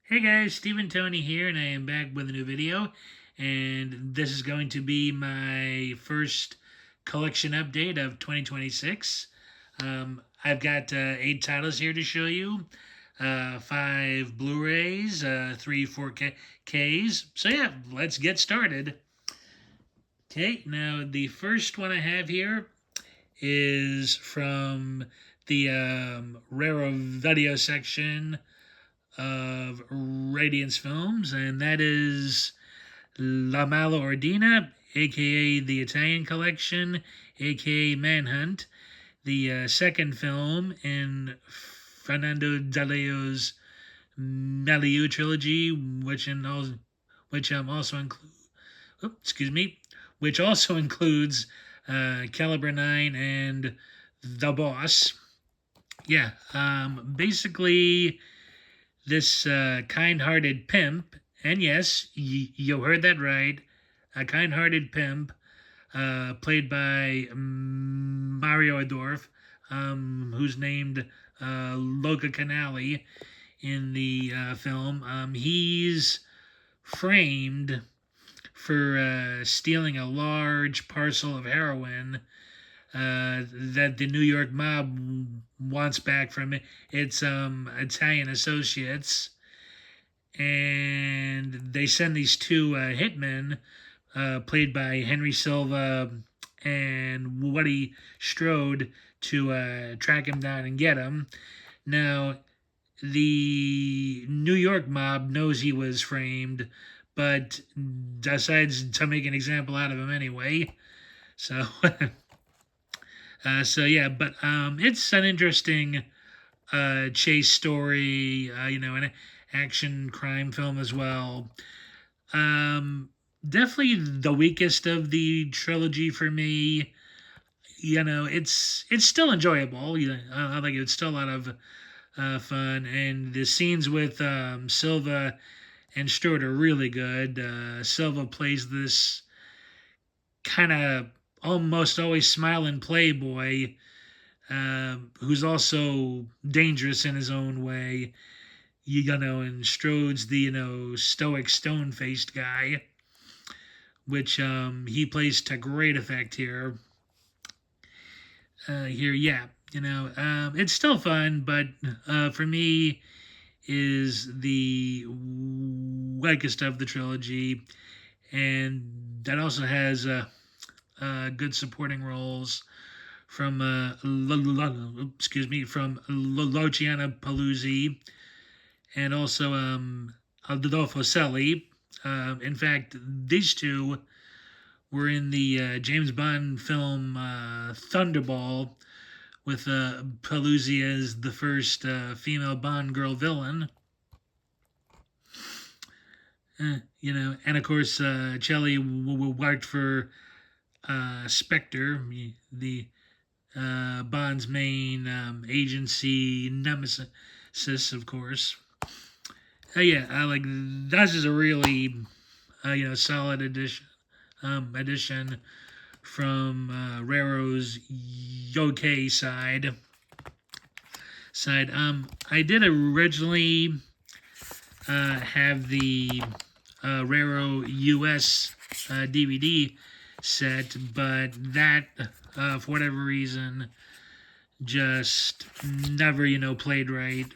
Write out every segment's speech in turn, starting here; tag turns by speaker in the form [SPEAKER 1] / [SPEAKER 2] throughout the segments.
[SPEAKER 1] Hey guys, Stephen Tony here, and I am back with a new video. And this is going to be my first collection update of 2026. I've got 8 titles here to show you, 5 Blu-rays, 3 4Ks. So yeah, let's get started. Okay, now the first one I have here is from the Raro video section of Radiance Films, and that is La Mala aka the Italian Collection, aka Manhunt, the second film in Fernando Daleo's Maliu trilogy, excuse me, which also includes Caliber 9 and The Boss. Yeah, basically this kind-hearted pimp, and yes, you heard that right, a kind-hearted pimp, played by Mario Adorf, who's named Loca Canali in the film. He's framed for stealing a large parcel of heroin that the New York mob wants back from its Italian associates, and they send these two hitmen, played by Henry Silva and Woody Strode, to track him down and get him. Now, the New York mob knows he was framed, but decides to make an example out of him anyway. So so yeah, but it's an interesting chase story, an action crime film as well. Definitely the weakest of the trilogy for me. It's still enjoyable. I like it. It's still a lot of fun, and the scenes with Silva and Stewart are really good. Silva plays this kind of almost always smiling playboy, who's also dangerous in his own way. And Strode's the stoic, stone-faced guy, which he plays to great effect here. Yeah, it's still fun, but for me, is the weakest of the trilogy, and that also has good supporting roles from from Luciana Paluzzi, and also Adolfo Celli. In fact, these two were in the James Bond film Thunderball, with Paluzzi as the first female Bond girl villain. And of course, Celli worked for Spectre, the Bond's main agency nemesis, of course. Yeah, I like this is a really solid addition from Raro's Yoke side. I did originally have the Raro US DVD set, but that for whatever reason just never played right.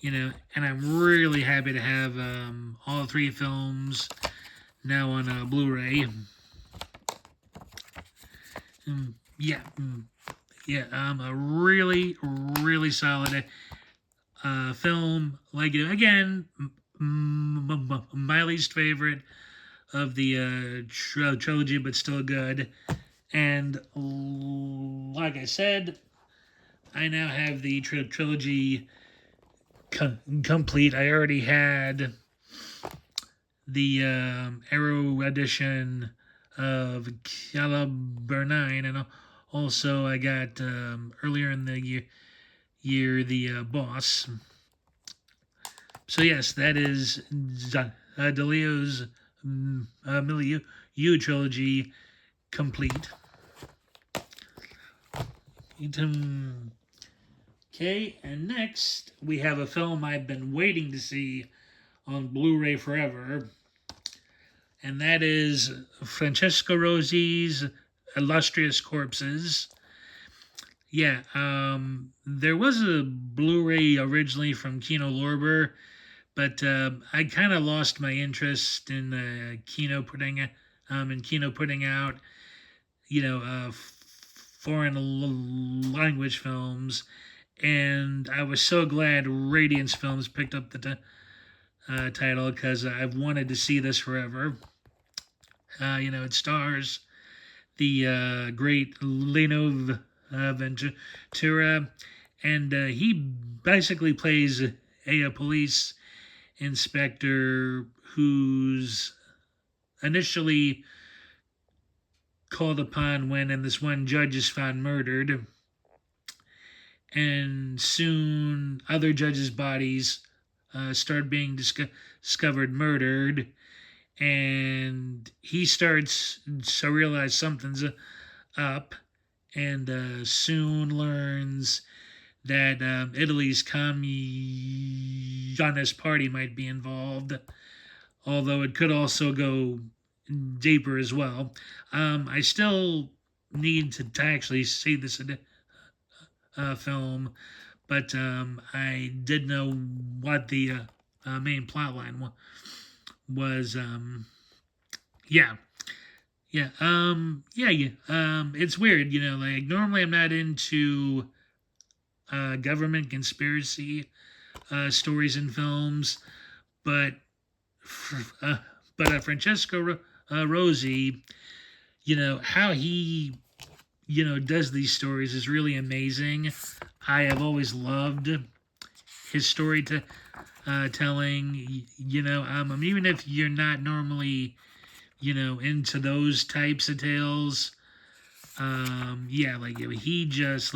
[SPEAKER 1] And I'm really happy to have all 3 films now on Blu-ray. Yeah, a really, really solid film. Like, again, my least favorite of the trilogy, but still good. And like I said, I now have the trilogy complete. I already had the Arrow edition of Caliber 9, and also I got earlier in the year the Boss. So yes, that is DeLeo's Milieu trilogy complete. Okay, and next we have a film I've been waiting to see on Blu-ray forever, and that is Francesco Rosi's Illustrious Corpses. Yeah, there was a Blu-ray originally from Kino Lorber, but I kind of lost my interest in Kino putting out, foreign language films, and I was so glad Radiance Films picked up the title because I've wanted to see this forever. It stars the great Leno Ventura, and he basically plays a police inspector who's initially called upon when and this one judge is found murdered, and soon other judges' bodies start being discovered murdered, and he starts to realize something's up, and soon learns that Italy's Communist Party might be involved, although it could also go deeper as well. I still need to actually see this film, but I did know what the main plot line was. Yeah, it's weird, like normally I'm not into government conspiracy stories and films, but Francesco Rosi, how he does these stories is really amazing. I have always loved his story telling. Even if you're not normally into those types of tales, he just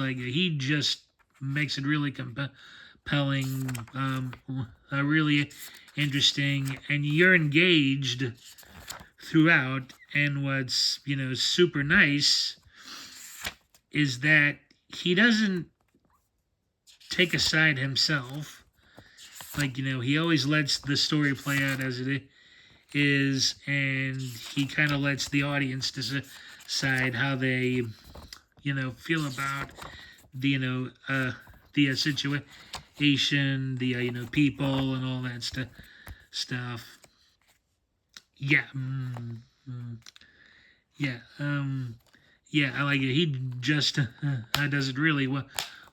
[SPEAKER 1] makes it really compelling, really interesting, and you're engaged throughout. And what's super nice is that he doesn't take a side himself. He always lets the story play out as it is, and he kind of lets the audience decide how they, feel about the, situation, the, people, and all that stuff. Yeah. Yeah. I like it. He just does it really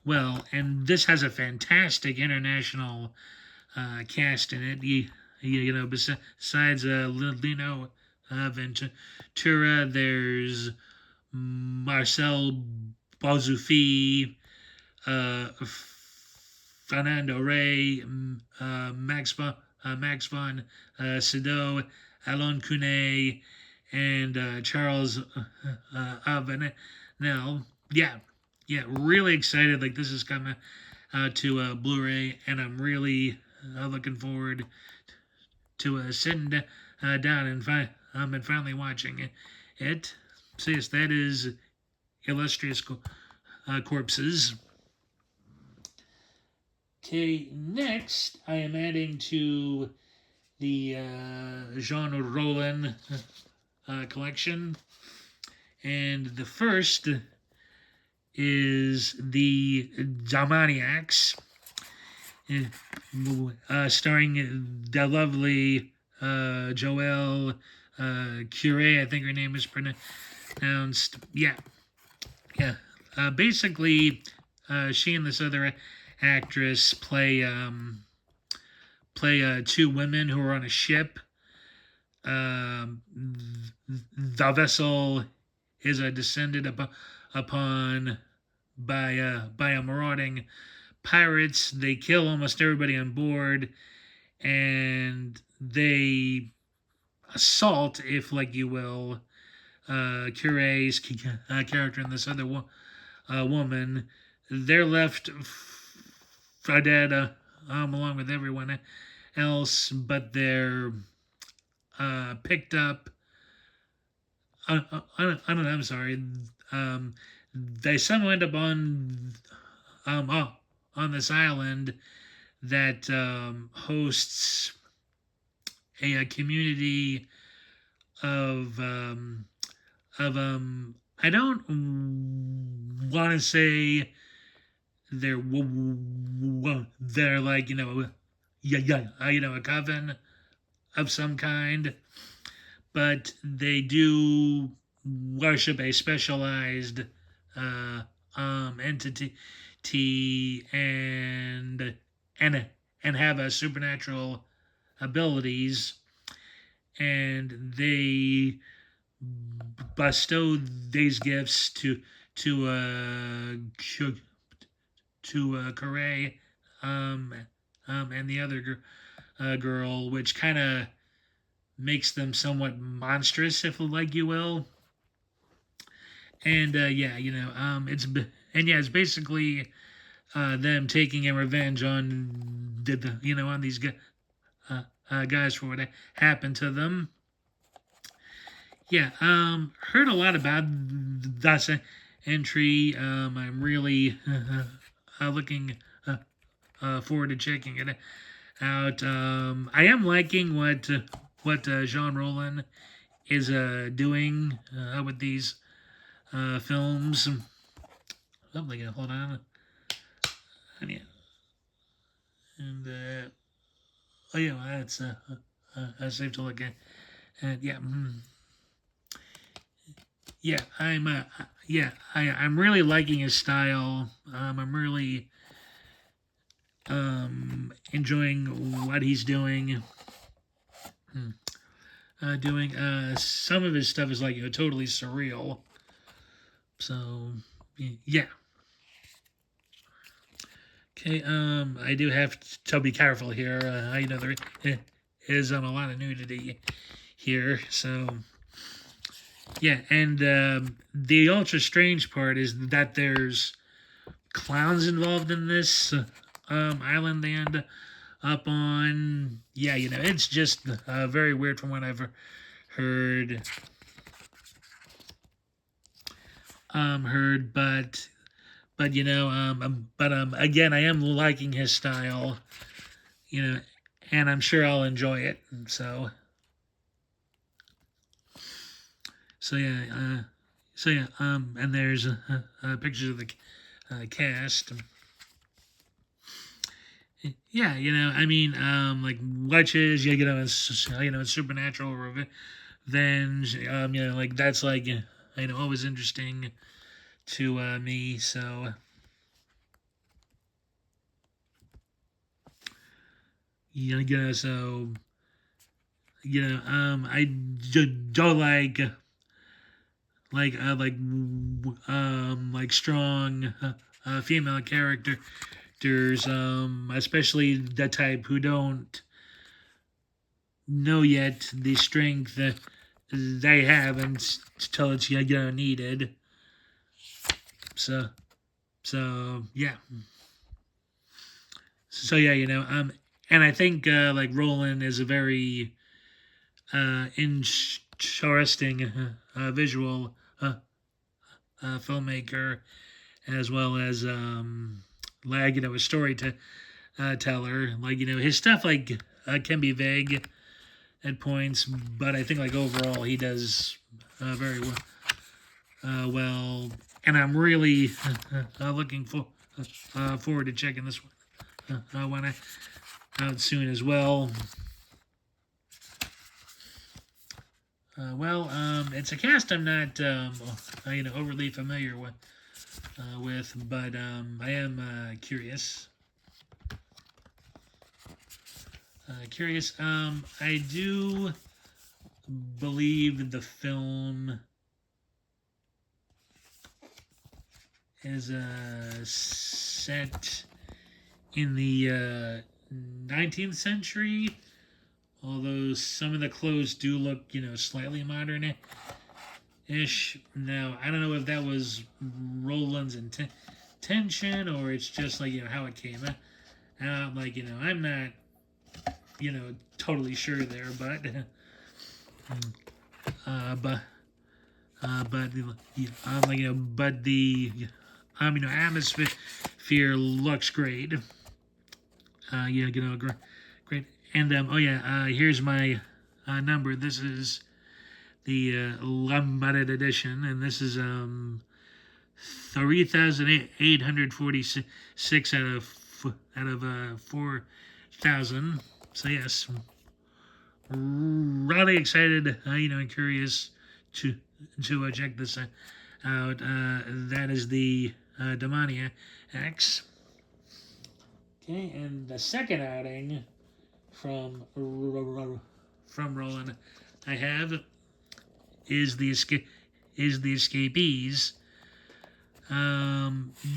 [SPEAKER 1] well, and this has a fantastic international cast in it. Besides Lino Ventura, there's Marcel Bozzuffi, Fernando Rey, Max von Sydow, Alain Cunet, and Charles Avenel. Really excited. Like, this is coming to Blu-ray, and I'm really looking forward to sitting down and finally watching it. So yes, that is Illustrious Corpses. Okay, next I am adding to the Jean Rollin collection, and the first is the Domaniacs, starring the lovely Joelle Cure, I think her name is pronounced. Basically, she and this other actress play two women who are on a ship. The vessel is descended upon by a marauding pirates. They kill almost everybody on board, and they assault, if like you will, Cure's character and this other woman. They're left for dead along with everyone else, but they're picked up. I'm sorry. They somehow end up on on this island that hosts a community of I don't want to say they're like a coven of some kind, but they do worship a specialized uh, entity and and have a supernatural abilities, and they bestow these gifts to Corey, and the other girl, which kind of makes them somewhat monstrous, if like you will. And it's basically them taking a revenge on on these guys for what happened to them. Yeah, heard a lot about this entry. I'm really looking forward to checking it out. I am liking what Jean Rollin is doing with these films. Oh, hold on. And yeah, and oh yeah, well, that's safe to look at. And yeah, yeah, I'm really liking his style. I'm really enjoying what he's doing. Some of his stuff is like totally surreal. So yeah. Okay, I do have to be careful here. There is a lot of nudity here, so yeah. And the ultra strange part is that there's clowns involved in this island they end up on. Yeah, it's just very weird from what I've heard. But again, I am liking his style, and I'm sure I'll enjoy it. And there's pictures of the cast. Yeah, like witches, and supernatural revenge. Like that's like always interesting to me. So I don't like strong female characters, especially the type who don't know yet the strength that they have until it's needed. So yeah. So yeah, and I think like Roland is a very interesting visual filmmaker, as well as like a story teller. Like his stuff like can be vague at points, but I think like overall he does very well, and I'm really looking forward to checking this one out soon as well. It's a cast I'm not overly familiar with, but I am curious. I do believe the film is set in the 19th century, although some of the clothes do look, slightly modern-ish. Now, I don't know if that was Roland's intention or it's just like, how it came out. I'm not, totally sure there, but but the atmosphere Fear looks great. Great. And oh yeah, here's my number. This is the limited edition, and this is 3,846 out of 4,000. So yes, really excited, and curious to check this out. That is the Demoniacs. Okay, and the second outing from Roland I have is the Escapees.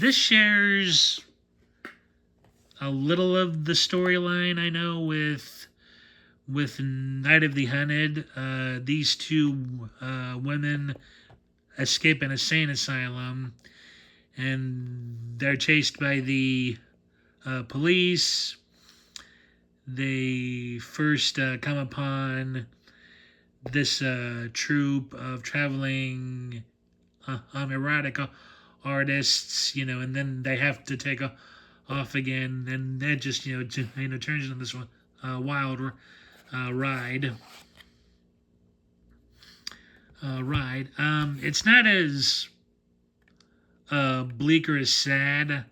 [SPEAKER 1] This shares a little of the storyline, I know, with Night of the Hunted. These two women escape an insane asylum, and they're chased by the police. They first come upon this troupe of traveling erotic artists, and then they have to take off again, and that just turns into this wild ride. It's not as bleak or as sad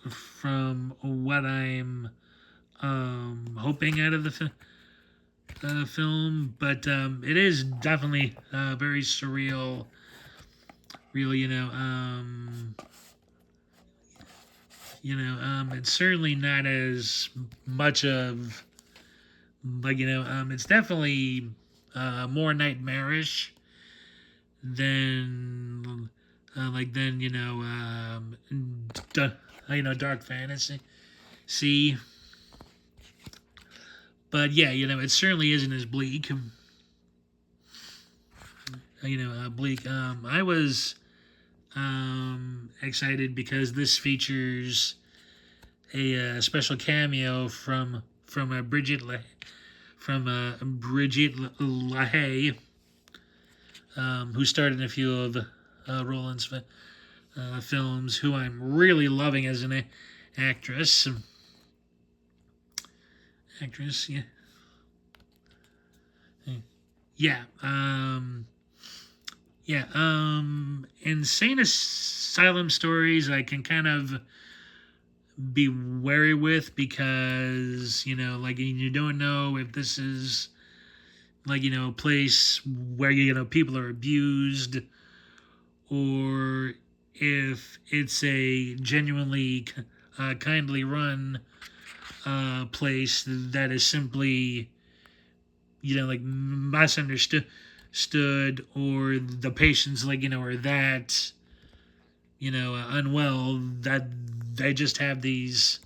[SPEAKER 1] from what I'm hoping out of the film, but it is definitely very surreal. Really, it's certainly not as much of it's definitely more nightmarish than dark fantasy. See, but yeah, it certainly isn't as bleak. Bleak. I was excited because this features a special cameo from Bridget LaHaye, who starred in a few of Roland's films, who I'm really loving as an actress. Yeah. Yeah. Insane asylum stories I can kind of be wary with because, you don't know if this is a place where, people are abused, or if it's a genuinely kindly run place that is simply, misunderstood, or the patients, are that, unwell that they just have these,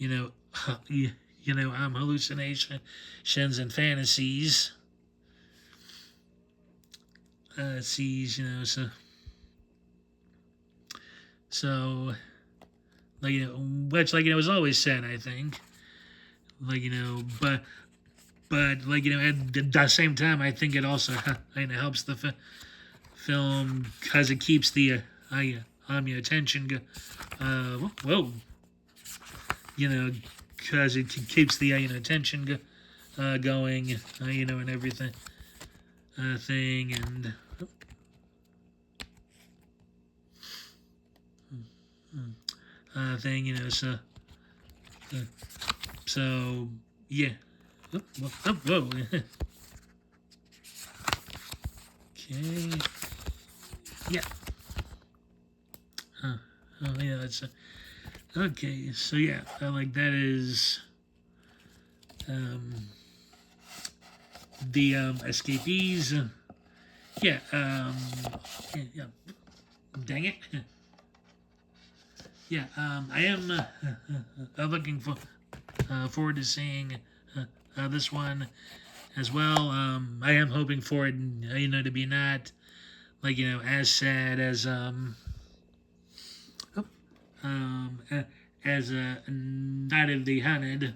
[SPEAKER 1] hallucinations and fantasies. So, which, was always said, I think, but at the same time, I think it also helps the film because it keeps the attention because it keeps the attention going, and everything thing, and thing, so yeah. Whoa. Okay. Yeah. Oh yeah, that's okay. So yeah, that is the escapees. Yeah. Yeah. Dang it. Yeah. I am looking forward to seeing this one as well. I am hoping for it, to be not as sad as Night of the Hunted.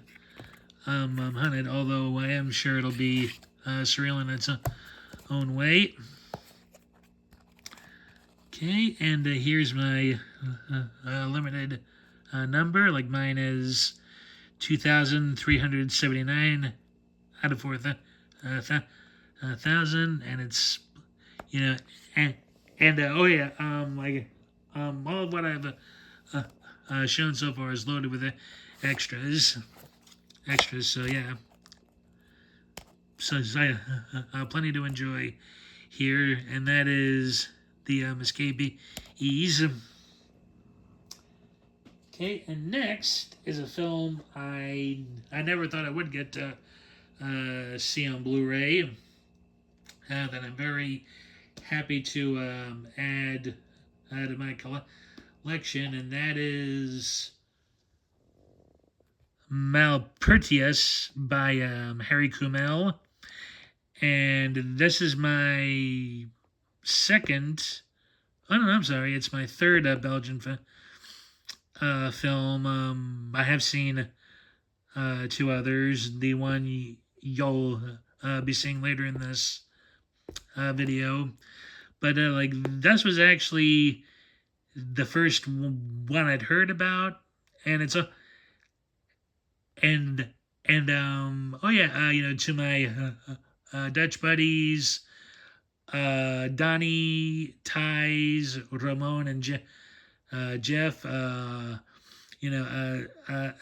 [SPEAKER 1] Hunted, although I am sure it'll be surreal in its own way. Okay, and here's my limited number. Like mine is 2,379 out of 4,000, and it's and oh yeah, all of what I've shown so far is loaded with extras, So yeah, so I plenty to enjoy here, and that is the Escapees. Okay, and next is a film I never thought I would get to see on Blu-ray. That I'm very happy to add to my collection, and that is Malpertius by Harry Kumel. And this is my second. Oh no, I'm sorry. It's my third Belgian film. I have seen two others. The one you'll be seeing later in this video, but like this was actually the first one I'd heard about, and it's a oh yeah, to my Dutch buddies, Donnie, Ties, Ramon, and Jeff. A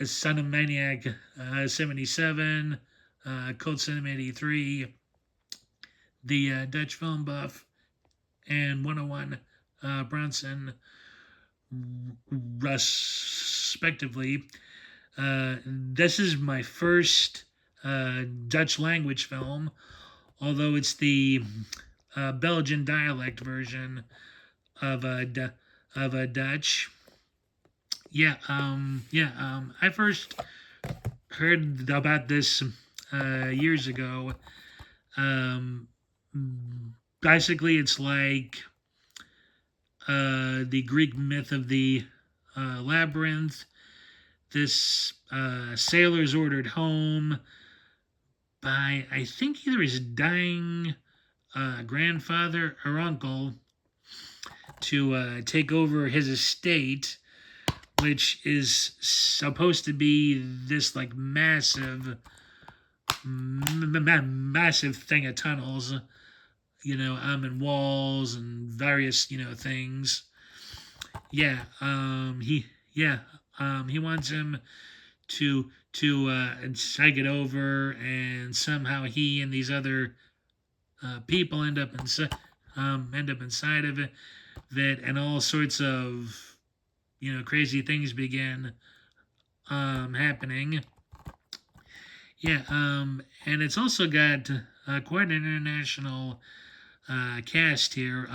[SPEAKER 1] Son of Maniac 77, Cold Cinema 83, the Dutch Film Buff, and 101 Bronson, respectively. This is my first Dutch language film, although it's the Belgian dialect version of Dutch. I first heard about this years ago. Basically, it's like the Greek myth of the labyrinth. This sailor's ordered home by, I think, either his dying grandfather or uncle to take over his estate, which is supposed to be this like massive thing of tunnels, and walls and various, things. He wants him to take it over, and somehow he and these other people end up inside of it, and all sorts of crazy things begin happening. And it's also got quite an international cast here.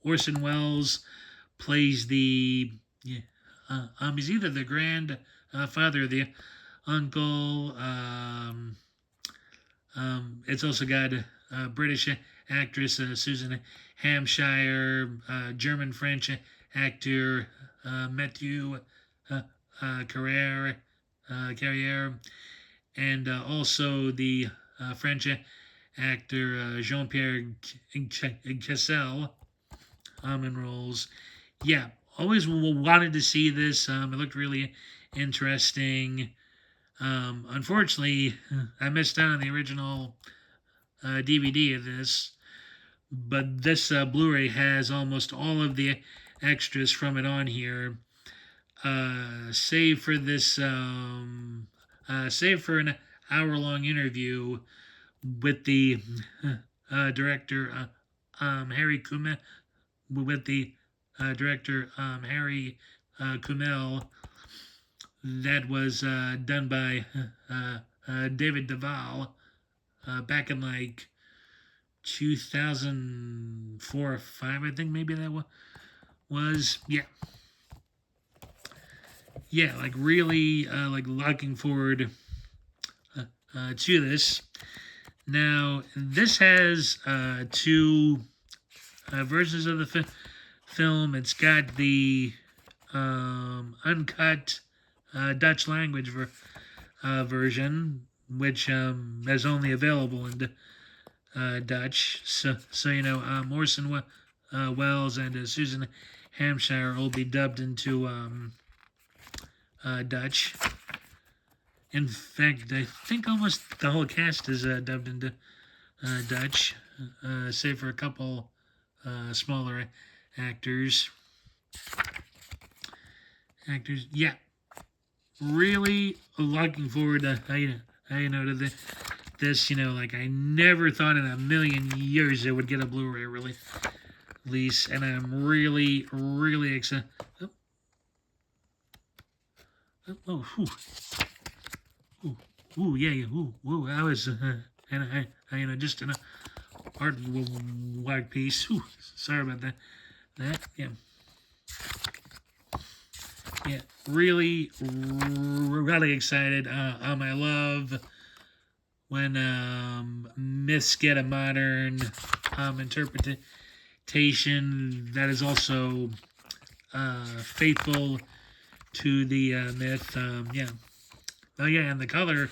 [SPEAKER 1] Orson Welles plays the he's either the grandfather or the uncle. It's also got British actress Susan Hampshire, German French actor Mathieu Carrière, and also the French actor Jean-Pierre Cassel in roles. Always wanted to see this. It looked really interesting. Unfortunately, I missed out on the original DVD of this, but this Blu-ray has almost all of the extras from it on here, save for this, save for an hour-long interview with the director Harry Kumel, Harry Kumel, that was done by David Duval back in like 2004 or 5, I think maybe that was. Like really like looking forward to this. Now this has two versions of the film. It's got the uncut Dutch language version, which is only available in Dutch. So Orson Welles and Susan Hampshire will be dubbed into Dutch. In fact, I think almost the whole cast is dubbed into Dutch, save for a couple smaller actors. Yeah, really looking forward to to this. Like I never thought in a million years it would get a Blu-ray release, and I'm really, really excited. Yeah, I was, and I just in a art work piece. Sorry about that, yeah, really, really excited. I love when myths get a modern interpretation that is also faithful to the myth. Oh yeah, and the color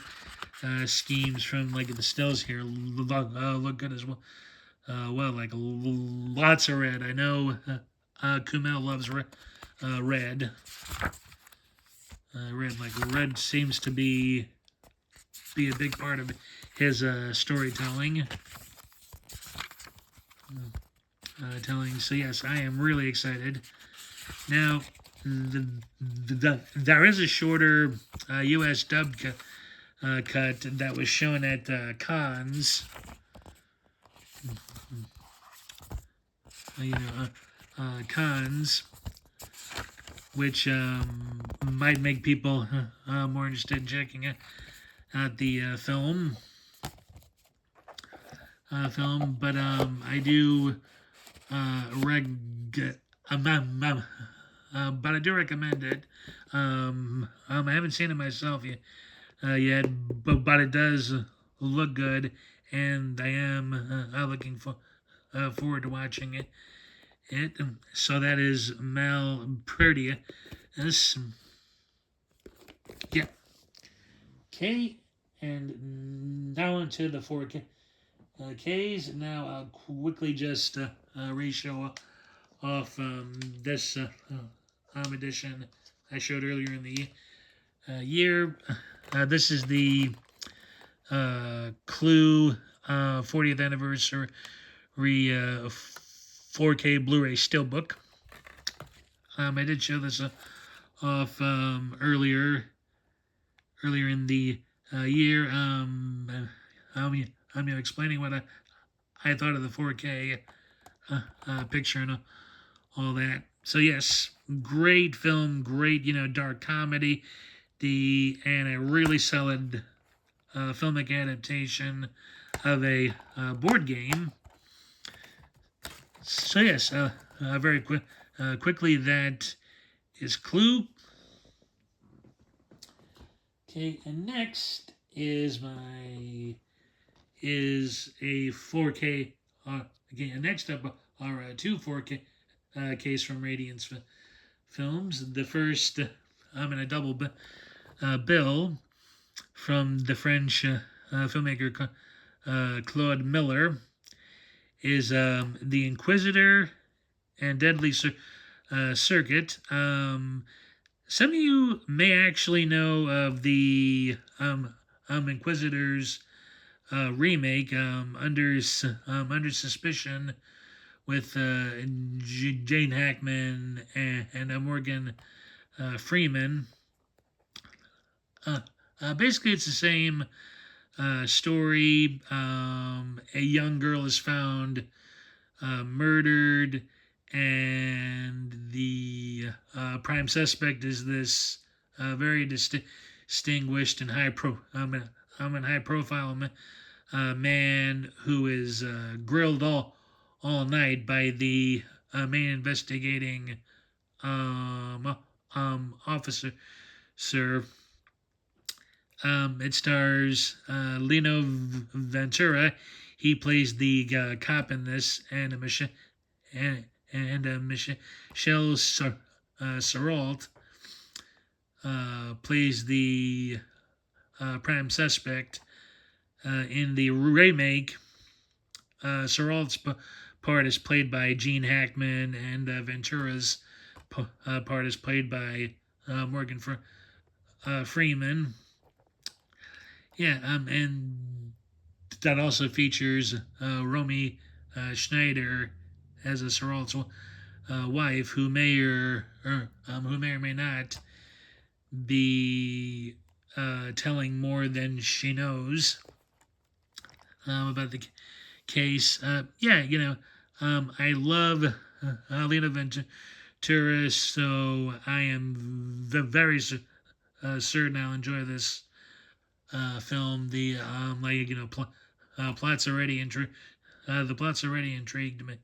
[SPEAKER 1] schemes from like the stills here look good as well. Like lots of red. I know Kumail loves red. Red, like red seems to be a big part of his storytelling. So yes, I am really excited. Now, there is a shorter U.S. dub cut that was shown at Cannes. Cannes, which might make people more interested in checking out the film. But I do but I do recommend it. I haven't seen it myself yet, but it does look good, and I am looking forward to watching it. So that is Malpertia. Yeah. Okay, and now onto the 4K. Ks. Now I'll quickly just ratio off this edition I showed earlier in the year. This is the Clue 40th anniversary 4K Blu-ray Steelbook. I did show this off earlier in the year. I'm explaining what I thought of the 4K picture and all that. So yes, great film, great dark comedy, and a really solid filmic adaptation of a board game. So yes, very quickly, that is Clue. Okay, and next is a 4K. Again, next up are two 4K case from Radiance Films. The first, I'm in a double bill from the French filmmaker Claude Miller, is The Inquisitor and Deadly Circuit. Some of you may actually know of the Inquisitors remake, Under Suspicion, with Jane Hackman and Morgan Freeman. Basically, it's the same story. A young girl is found murdered, and the prime suspect is this very distinguished and high profile man who is grilled all night by the main investigating officer. It stars Lino Ventura. He plays the cop in this, and Michelle Serrault plays the prime suspect. In the remake, Seralt's part is played by Gene Hackman, and Ventura's part is played by Morgan Freeman. Yeah, and that also features Romy Schneider as a Seralt's wife, who may or may not be telling more than she knows about the case. Yeah, I love Lena Ventura, so I am very certain I'll enjoy this film. The plot's already the plot's already intrigued me.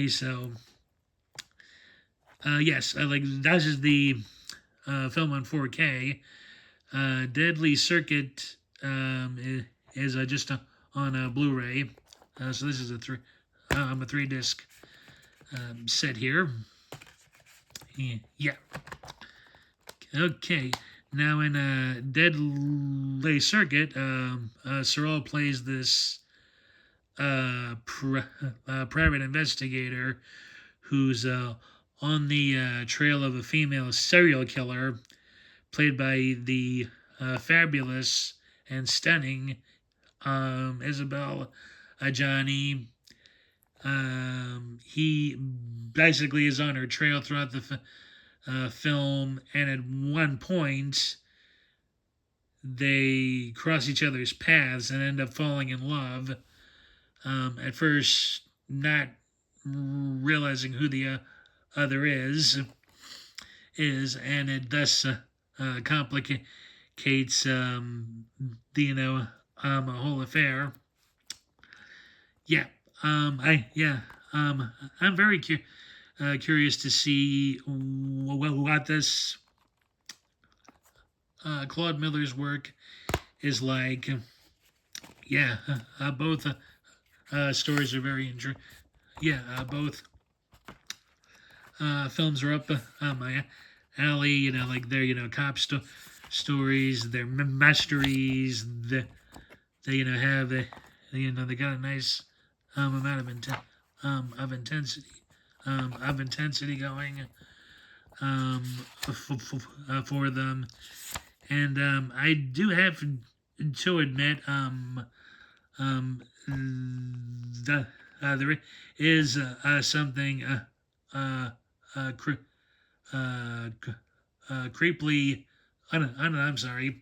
[SPEAKER 1] So yes, like that is the film on 4K. Deadly Circuit is just on a Blu-ray. So this is a 3-disc set here. Yeah. Okay. Now in Deadly Circuit, Sorrell plays this private investigator who's on the trail of a female serial killer, played by the fabulous and stunning Isabel Adjani. He basically is on her trail throughout the film, and at one point they cross each other's paths and end up falling in love. At first, not realizing who the other is, and it thus complicates the whole affair. Yeah, I'm very curious to see what this Claude Miller's work is like. Yeah, both stories are very intriguing. Yeah, both films are up my alley. Like they're cop stories, they're mysteries. They have they got a nice amount of intensity going for them, and I do have to admit there is something creepily. I'm sorry.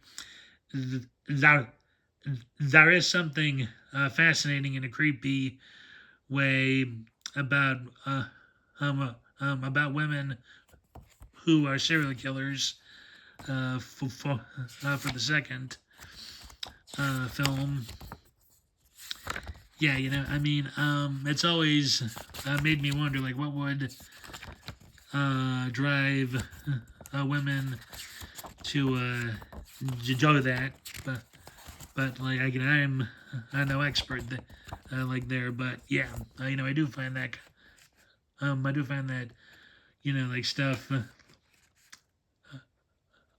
[SPEAKER 1] There, there is something fascinating in a creepy way about women who are serial killers. For the second film. Yeah, it's always made me wonder, like, what would drive women to do that, but like, I'm no expert like there, but yeah, I do find that, like stuff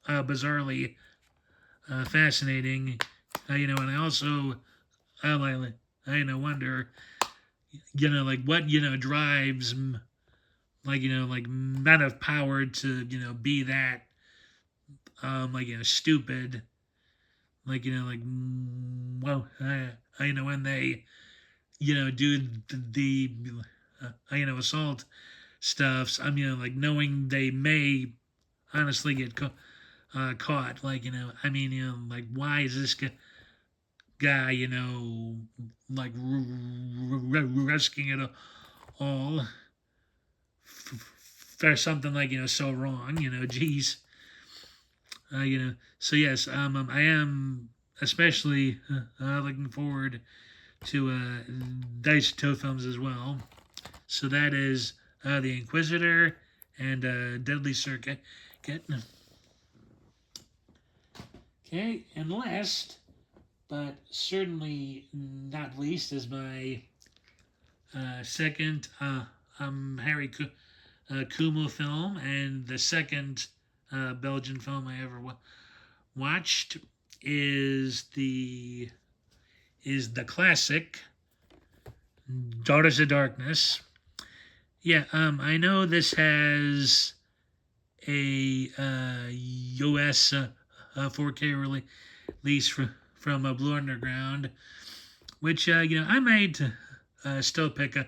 [SPEAKER 1] bizarrely fascinating, and I also wonder, like what drives like men of power to be that stupid, like well when they do the assault stuffs. Like knowing they may honestly get caught. Like like why is this guy like risking it all for something like so wrong? Geez. So yes, I am especially looking forward to Dice Toe films as well. So that is The Inquisitor and Deadly Circuit. Okay, and last, but certainly not least, is my second Harry Kumo film, and the second Belgian film I ever watched is the classic Daughters of Darkness. Yeah, I know this has a US 4K release from Blue Underground, which I might still pick up,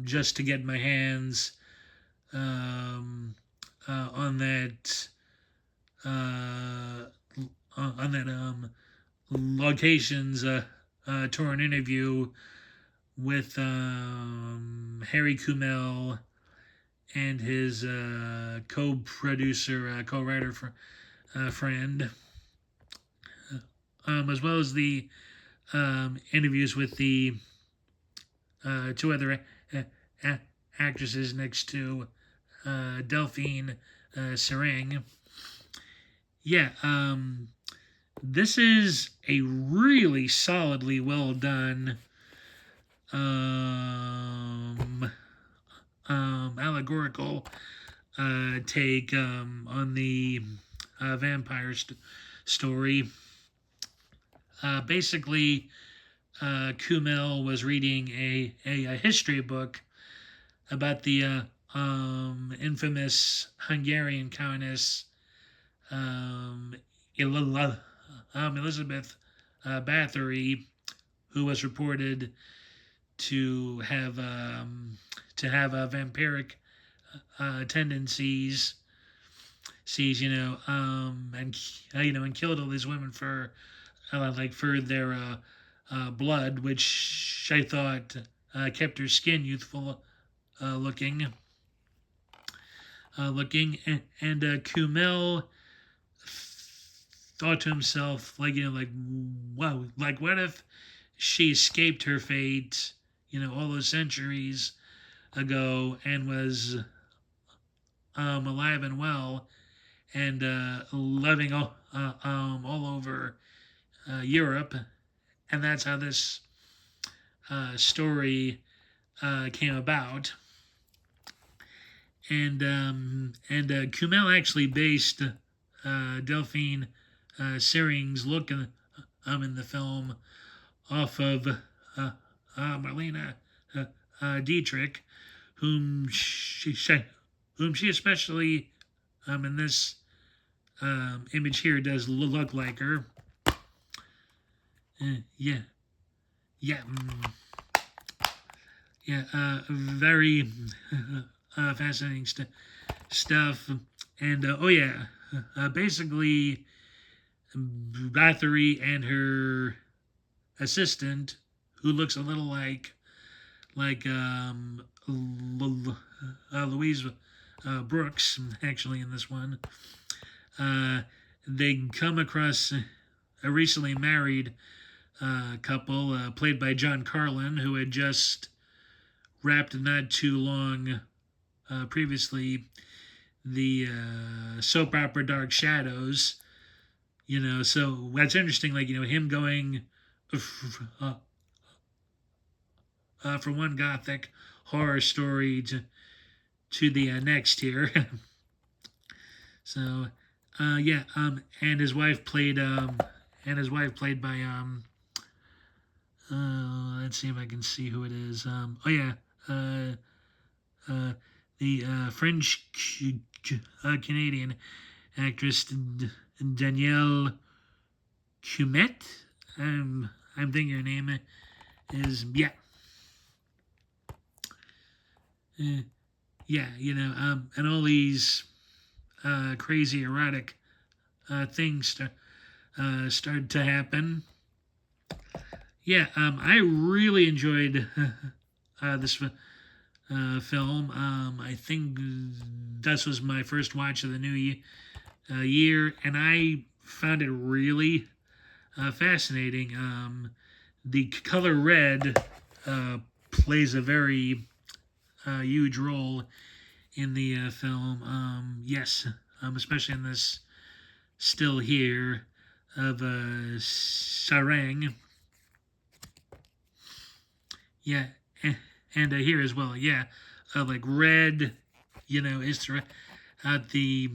[SPEAKER 1] just to get my hands um, on that locations tour and interview with Harry Kumel and his co-producer, co-writer friend, as well as the interviews with the two other actresses next to Delphine Sering. Yeah, this is a really solidly well done allegorical take on the vampire story. Basically, Kumel was reading a history book about the infamous Hungarian countess Elizabeth Bathory, who was reported to have vampiric tendencies, and killed all these women for for their blood, which I thought kept her skin youthful looking. And Kumel thought to himself, wow, what if she escaped her fate, all those centuries ago, and was alive and well, and living all over Europe, and that's how this story came about. And Kumel actually based Delphine Sering's look in the film off of Marlene Dietrich, whom she especially in this image here does look like her. Yeah, very fascinating stuff. And basically, Bathory and her assistant, who looks a little like Louise Brooks, actually in this one, they come across a recently married couple played by John Carlin, who had just wrapped not too long previously the soap opera Dark Shadows. So that's interesting. Him going from one gothic horror story to the next here. So, and his wife played by let's see if I can see who it is. The French Canadian actress Danielle Cumet. I'm thinking her name is and all these crazy erotic things started to happen. I really enjoyed this film. I think this was my first watch of the new year, and I found it really fascinating. The color red plays a very huge role in the film. Especially in this still here of Sarang. And here as well. Red, is throughout the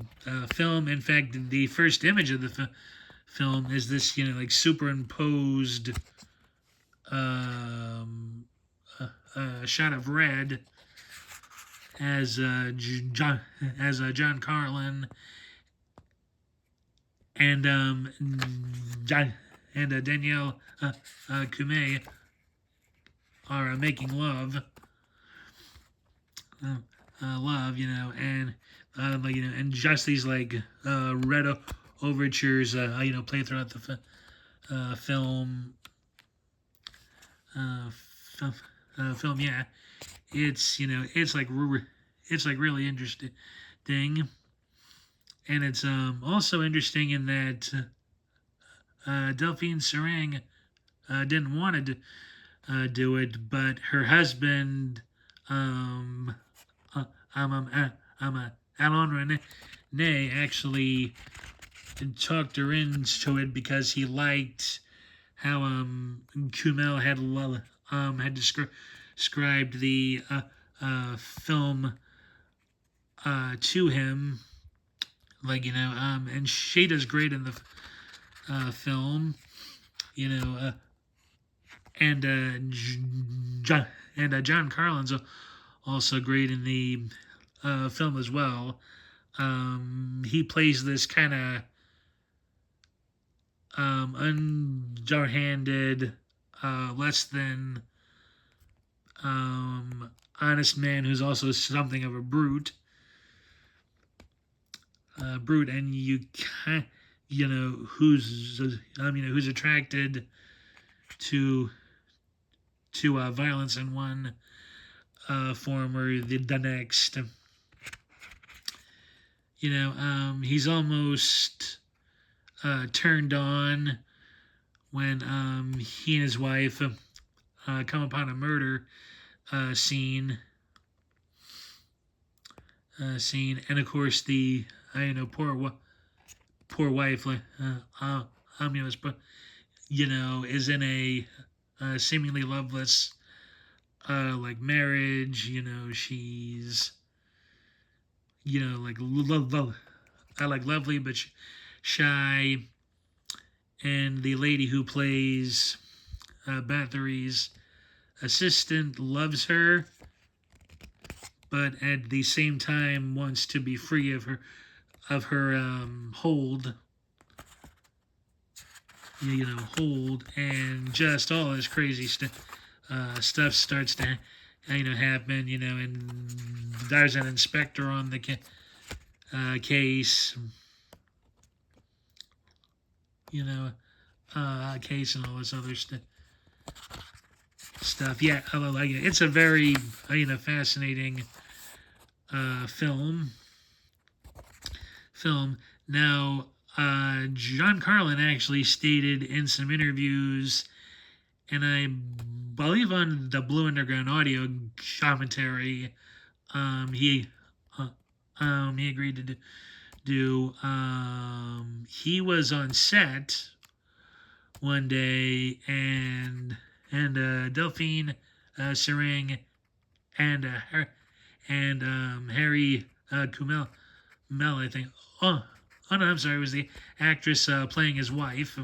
[SPEAKER 1] film. In fact, the first image of the film is this, superimposed a Shot of Red as John Carlin, and John and Danielle Kume are making love, and and just these red overtures, play throughout the film. Film, yeah, it's like really interesting, and it's also interesting in that Delphine Serang didn't want to do it, but her husband, um, Alain Renee, actually talked her into it because he liked how Kumel had described the film to him, and she does great in the film, and John Carlin's also great in the film as well. He plays this kind of underhanded, less than honest man who's also something of a brute. And you can, who's attracted to violence in one form or the next. He's almost turned on when he and his wife come upon a murder scene, and of course the poor wife, is in a seemingly loveless marriage. She's lovely but shy, and the lady who plays Bathory's assistant loves her, but at the same time wants to be free of her hold. And just all this crazy stuff starts to happen. And there's an inspector on the case. Case and all this other stuff. Yeah, I like it. It's a very fascinating film. Now, John Carlin actually stated in some interviews, and I believe on the Blue Underground audio commentary, he agreed to do. He was on set one day, and Delphine Serang and Harry Kumel, I think. Oh no, I'm sorry. It was the actress playing his wife.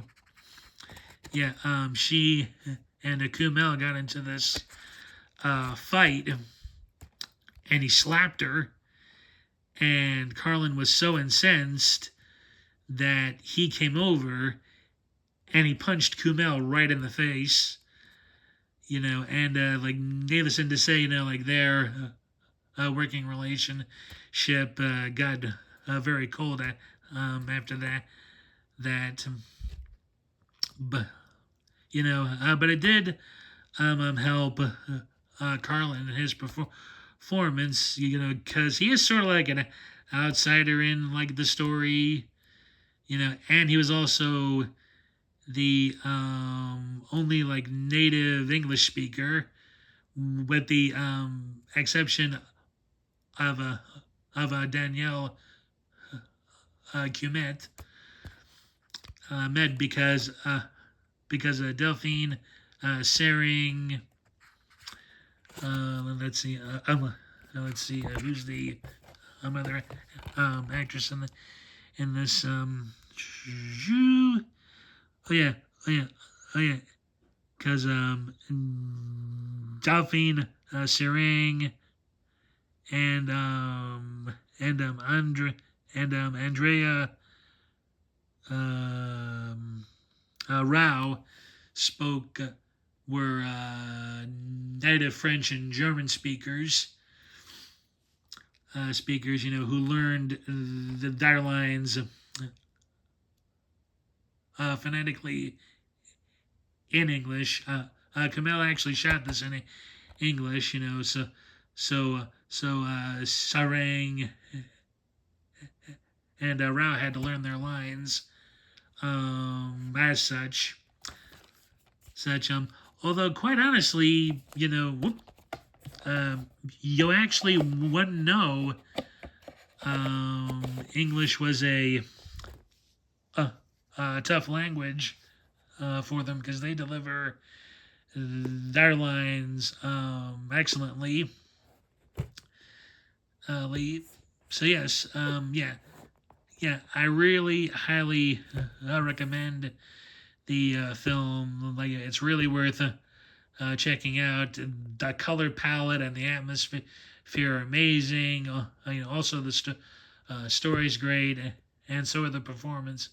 [SPEAKER 1] Yeah, she and Kumel got into this fight, and he slapped her. And Carlin was so incensed that he came over and he punched Kumel right in the face. And needless to say, their working relationship got very cold after that. But but it did help Carlin in his performance, because he is sort of like an outsider in the story, and he was also the only native English speaker, with the exception of Danielle Cumet, met because Delphine Sering. Let's see who's the other actress in this. Oh yeah. because Delphine Sering and Andrea Rao spoke were native French and German speakers. Who learned their lines phonetically in English. Camille actually shot this in English, so Sarang and Rao had to learn their lines as such. Although quite honestly, you actually wouldn't know English was a tough language for them, because they deliver their lines excellently. So yes, I really highly recommend the film. Like, it's really worth checking out. The color palette and the atmosphere are amazing. Also the story's great, and so are the performances.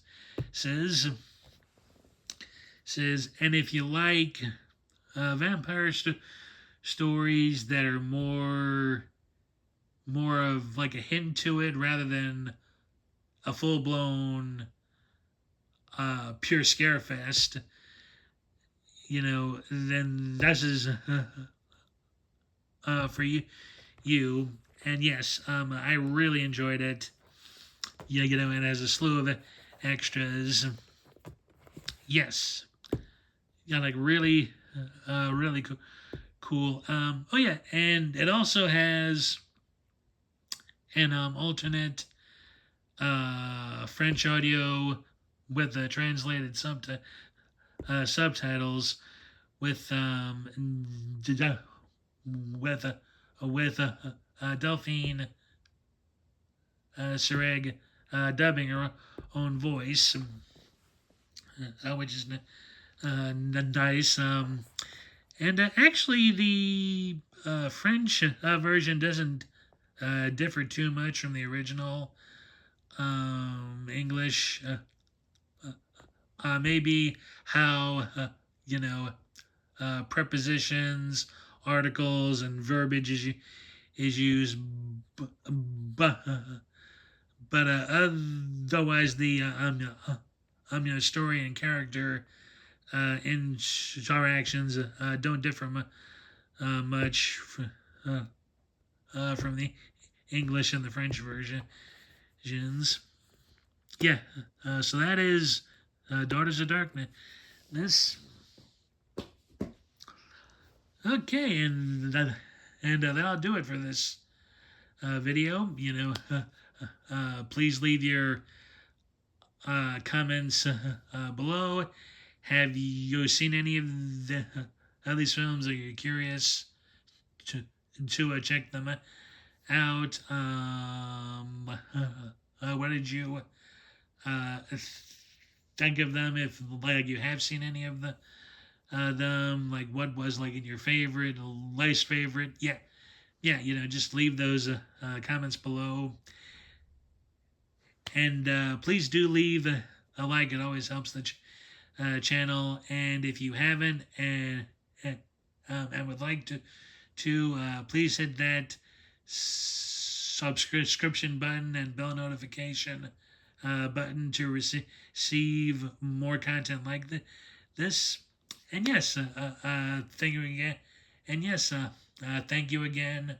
[SPEAKER 1] And if you like vampire stories that are more of like a hint to it rather than a full blown pure scare fest, then this is for you. And yes, I really enjoyed it. And has a slew of extras. Yes, like really, really cool. Oh yeah, and it also has an alternate French audio with the translated subtitles with Delphine Sereg dubbing her own voice, which is nice. And actually, the French version doesn't differ too much from the original English. Maybe how prepositions, articles, and verbiage is used, but otherwise the story and character interactions don't differ much from the English and the French versions. Yeah, so that is Daughters of Darkness. Okay, and that'll do it for this video. Please leave your comments below. Have you seen any of these films? Are you curious to check them out? What did you think of them? If like you have seen any of them, like what was like in your favorite, least favorite? Yeah, just leave those comments below. And please do leave a like. It always helps the channel. And if you haven't and would like to please hit that subscription button and bell notification button to receive more content like this. And yes, thank you again. And yes, thank you again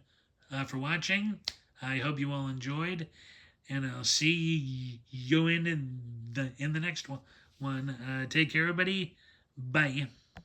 [SPEAKER 1] for watching. I hope you all enjoyed, and I'll see you in the next one. Take care, everybody. Bye.